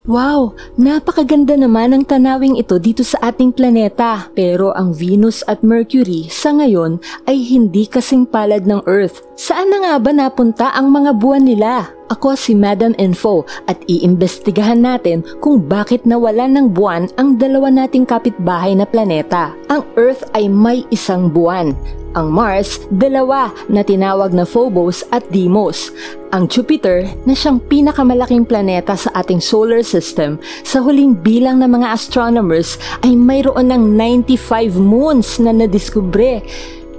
Wow, napakaganda naman ang tanawing ito dito sa ating planeta. Pero ang Venus at Mercury sa ngayon ay hindi kasing palad ng Earth. Saan na nga ba napunta ang mga buwan nila? Ako si Madam Info at iimbestigahan natin kung bakit nawalan ng buwan ang dalawa nating kapitbahay na planeta. Ang Earth ay may isang buwan. Ang Mars, dalawa na tinawag na Phobos at Deimos. Ang Jupiter na siyang pinakamalaking planeta sa ating solar system, sa huling bilang ng mga astronomers ay mayroon ng 95 moons na nadiskubre.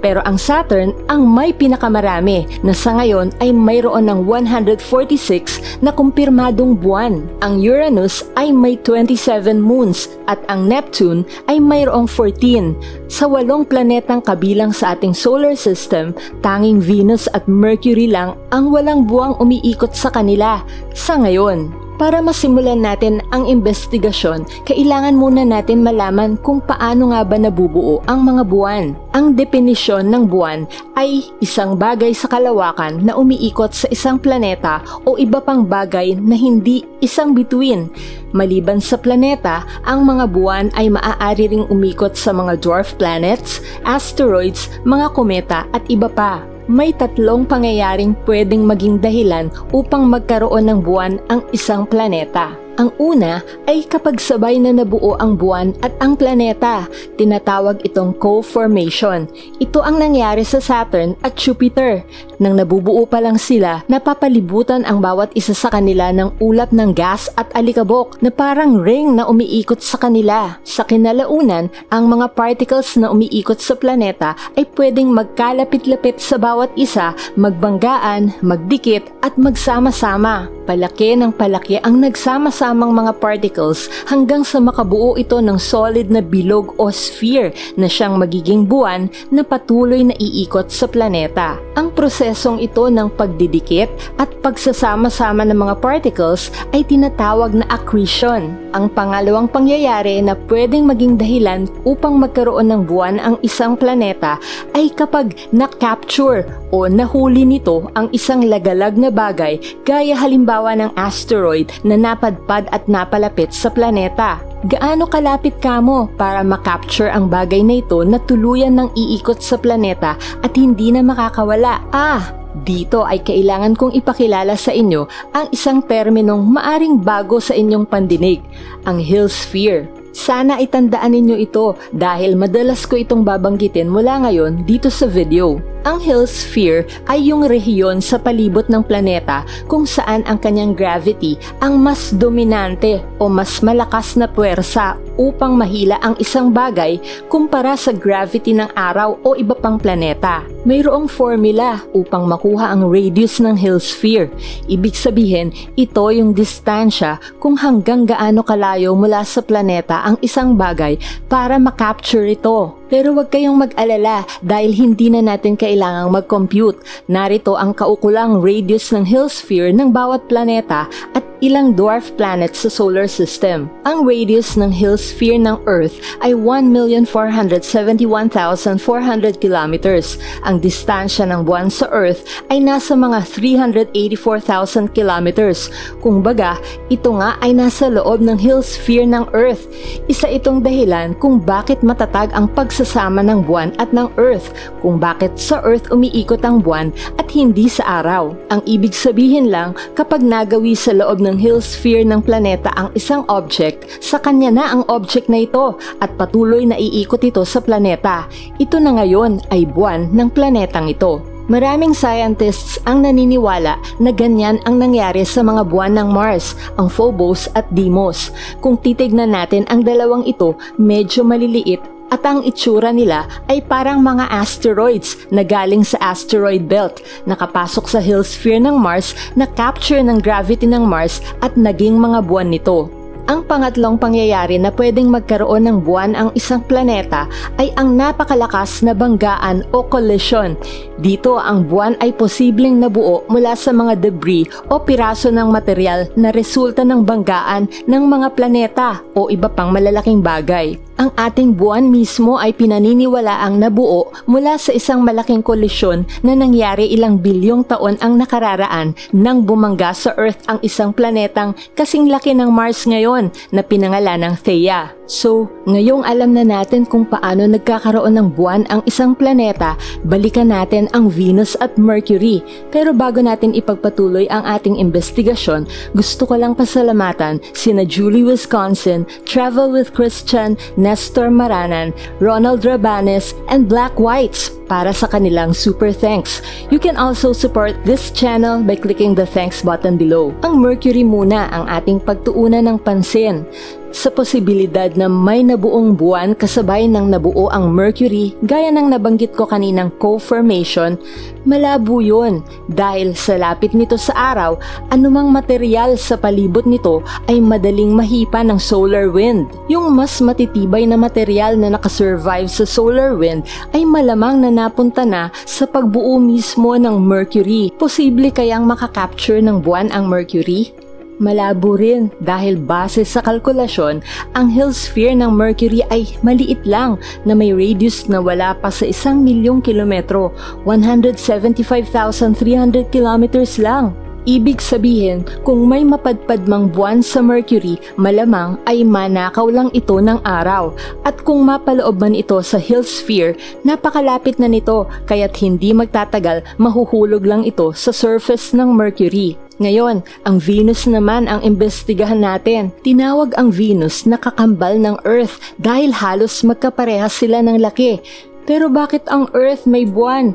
Pero ang Saturn ang may pinakamarami na sa ngayon ay mayroon ng 146 na kumpirmadong buwan. Ang Uranus ay may 27 moons at ang Neptune ay mayroong 14. Sa 8 planetang kabilang sa ating solar system, tanging Venus at Mercury lang ang walang buwang umiikot sa kanila sa ngayon. Para masimulan natin ang investigasyon, kailangan muna natin malaman kung paano nga ba nabubuo ang mga buwan. Ang definisyon ng buwan ay isang bagay sa kalawakan na umiikot sa isang planeta o iba pang bagay na hindi isang bituin. Maliban sa planeta, ang mga buwan ay maaari ring umikot sa mga dwarf planets, asteroids, mga kometa at iba pa. May 3 pangyayaring pwedeng maging dahilan upang magkaroon ng buwan ang isang planeta. Ang una ay kapag sabay na nabuo ang buwan at ang planeta. Tinatawag itong co-formation. Ito ang nangyari sa Saturn at Jupiter. Nang nabubuo pa lang sila, napapalibutan ang bawat isa sa kanila ng ulap ng gas at alikabok na parang ring na umiikot sa kanila. Sa kinalaunan, ang mga particles na umiikot sa planeta ay pwedeng magkalapit-lapit sa bawat isa, magbanggaan, magdikit at magsama-sama. Palaki ng palaki ang nagsama-samang mga particles hanggang sa makabuo ito ng solid na bilog o sphere na siyang magiging buwan na patuloy na iikot sa planeta. Ang prosesong ito ng pagdidikit at pagsasama-sama ng mga particles ay tinatawag na accretion. Ang pangalawang pangyayari na pwedeng maging dahilan upang magkaroon ng buwan ang isang planeta ay kapag na-capture o nahuli nito ang isang lagalag na bagay gaya halimbawa ng asteroid na napadpad at napalapit sa planeta. Gaano kalapit kamo para makapture ang bagay na ito na tuluyan ng iikot sa planeta at hindi na makakawala? Dito ay kailangan kong ipakilala sa inyo ang isang terminong maaring bago sa inyong pandinig, ang Hill sphere. Sana itandaan ninyo ito dahil madalas ko itong babanggitin mula ngayon dito sa video. Ang Hill sphere ay yung rehiyon sa palibot ng planeta kung saan ang kanyang gravity ang mas dominante o mas malakas na puwersa upang mahila ang isang bagay kumpara sa gravity ng araw o iba pang planeta. Mayroong formula upang makuha ang radius ng Hill sphere. Ibig sabihin, ito yung distansya kung hanggang gaano kalayo mula sa planeta ang isang bagay para makapture ito. Pero huwag kayong mag-alala dahil hindi na natin kailangang mag-compute. Narito ang kaukulang radius ng Hill sphere ng bawat planeta at ilang dwarf planets sa solar system. Ang radius ng Hill sphere ng Earth ay 1,471,400 kilometers. Ang distansya ng buwan sa Earth ay nasa mga 384,000 kilometers. Kung baga, ito nga ay nasa loob ng Hill sphere ng Earth. Isa itong dahilan kung bakit matatag ang pagsasama ng buwan at ng Earth, kung bakit sa Earth umiikot ang buwan at hindi sa araw. Ang ibig sabihin lang, kapag nagawi sa loob ng Hill sphere ng planeta ang isang object, sa kanya na ang object na ito at patuloy na iikot ito sa planeta. Ito na ngayon ay buwan ng planetang ito. Maraming scientists ang naniniwala na ganyan ang nangyari sa mga buwan ng Mars, ang Phobos at Deimos. Kung titignan natin ang dalawang ito, medyo maliliit at ang itsura nila ay parang mga asteroids na galing sa asteroid belt, nakapasok sa Hill sphere ng Mars, na capture ng gravity ng Mars at naging mga buwan nito. Ang pangatlong pangyayari na pwedeng magkaroon ng buwan ang isang planeta ay ang napakalakas na banggaan o collision. Dito ang buwan ay posibleng nabuo mula sa mga debris o piraso ng material na resulta ng banggaan ng mga planeta o iba pang malalaking bagay. Ang ating buwan mismo ay pinaniniwalaang nabuo mula sa isang malaking kolisyon na nangyari ilang bilyong taon ang nakararaan nang bumangga sa Earth ang isang planetang kasing laki ng Mars ngayon na pinangalan ng Theia. So, ngayong alam na natin kung paano nagkakaroon ng buwan ang isang planeta, balikan natin ang Venus at Mercury. Pero bago natin ipagpatuloy ang ating investigasyon, gusto ko lang pasalamatan sina Julie Wisconsin, Travel with Christian, Nestor Maranan, Ronald Rabanes, and Black Whites para sa kanilang super thanks. You can also support this channel by clicking the thanks button below. Ang Mercury muna ang ating pagtuunan ng pansin. Sa posibilidad na may nabuong buwan kasabay ng nabuo ang Mercury gaya ng nabanggit ko kaninang co-formation, malabo yun dahil sa lapit nito sa araw, anumang material sa palibot nito ay madaling mahipa ng solar wind. Yung mas matitibay na material na nakasurvive sa solar wind ay malamang na napunta na sa pagbuo mismo ng Mercury. Posible kayang makakapture ng buwan ang Mercury? Malabo rin dahil base sa kalkulasyon, ang Hill sphere ng Mercury ay maliit lang na may radius na wala pa sa 1,000,000 kilometro, 175,300 kilometers lang. Ibig sabihin, kung may mapadpad mang buwan sa Mercury, malamang ay manakaw lang ito ng araw. At kung mapaloob man ito sa Hill sphere, napakalapit na nito kaya't hindi magtatagal mahuhulog lang ito sa surface ng Mercury. Ngayon, ang Venus naman ang imbestigahan natin. Tinawag ang Venus na kakambal ng Earth dahil halos magkaparehas sila ng laki. Pero bakit ang Earth may buwan?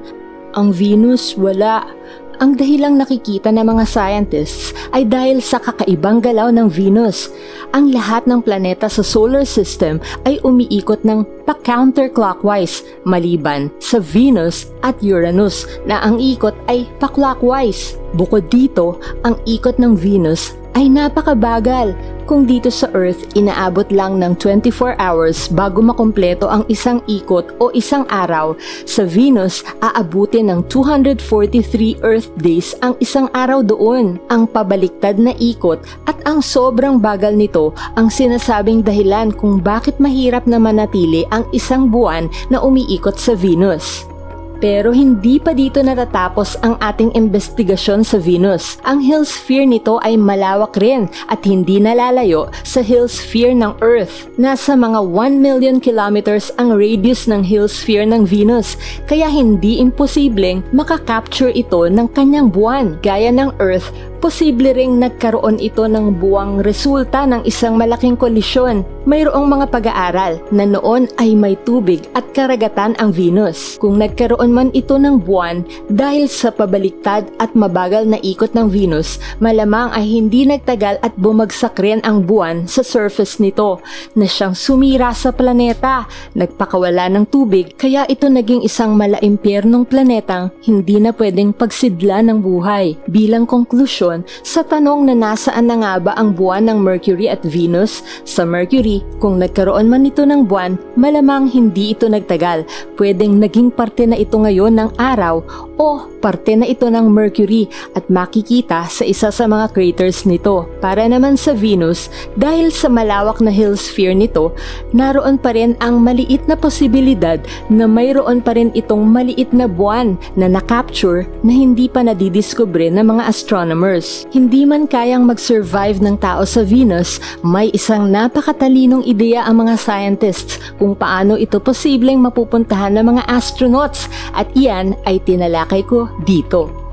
Ang Venus wala. Ang dahilang nakikita ng mga scientists ay dahil sa kakaibang galaw ng Venus. Ang lahat ng planeta sa solar system ay umiikot ng pa-counterclockwise maliban sa Venus at Uranus na ang ikot ay pa-clockwise. Bukod dito, ang ikot ng Venus ay napakabagal. Kung dito sa Earth, inaabot lang ng 24 hours bago makumpleto ang isang ikot o isang araw, sa Venus, aabutin ng 243 Earth days ang isang araw doon. Ang pabaliktad na ikot at ang sobrang bagal nito ang sinasabing dahilan kung bakit mahirap na manatili ang isang buwan na umiikot sa Venus. Pero hindi pa dito natatapos ang ating investigasyon sa Venus. Ang Hill sphere nito ay malawak rin at hindi nalalayo sa Hill sphere ng Earth. Nasa mga 1,000,000 kilometers ang radius ng Hill sphere ng Venus, kaya hindi imposibleng makakapture ito ng kanyang buwan. Gaya ng Earth, posible ring nagkaroon ito ng buwang resulta ng isang malaking kolisyon. Mayroong mga pag-aaral na noon ay may tubig at karagatan ang Venus. Kung nagkaroon man ito ng buwan dahil sa pabaliktad at mabagal na ikot ng Venus, malamang ay hindi nagtagal at bumagsak rin ang buwan sa surface nito na siyang sumira sa planeta, nagpakawala ng tubig, kaya ito naging isang malaimpyernong planetang hindi na pwedeng pagsidla ng buhay. Bilang konklusyon, sa tanong na nasaan na nga ba ang buwan ng Mercury at Venus, sa Mercury, kung nagkaroon man ito ng buwan, malamang hindi ito nagtagal. Pwedeng naging parte na ito ngayon ng araw o parte na ito ng Mercury at makikita sa isa sa mga craters nito. Para naman sa Venus, dahil sa malawak na Hill sphere nito, naroon pa rin ang maliit na posibilidad na mayroon pa rin itong maliit na buwan na nakapture na hindi pa nadidiskubre ng mga astronomers. Hindi man kayang mag-survive ng tao sa Venus, may isang napakatalinong ideya ang mga scientists kung paano ito posibleng mapupuntahan ng mga astronauts at iyan ay tinalakay ko dito.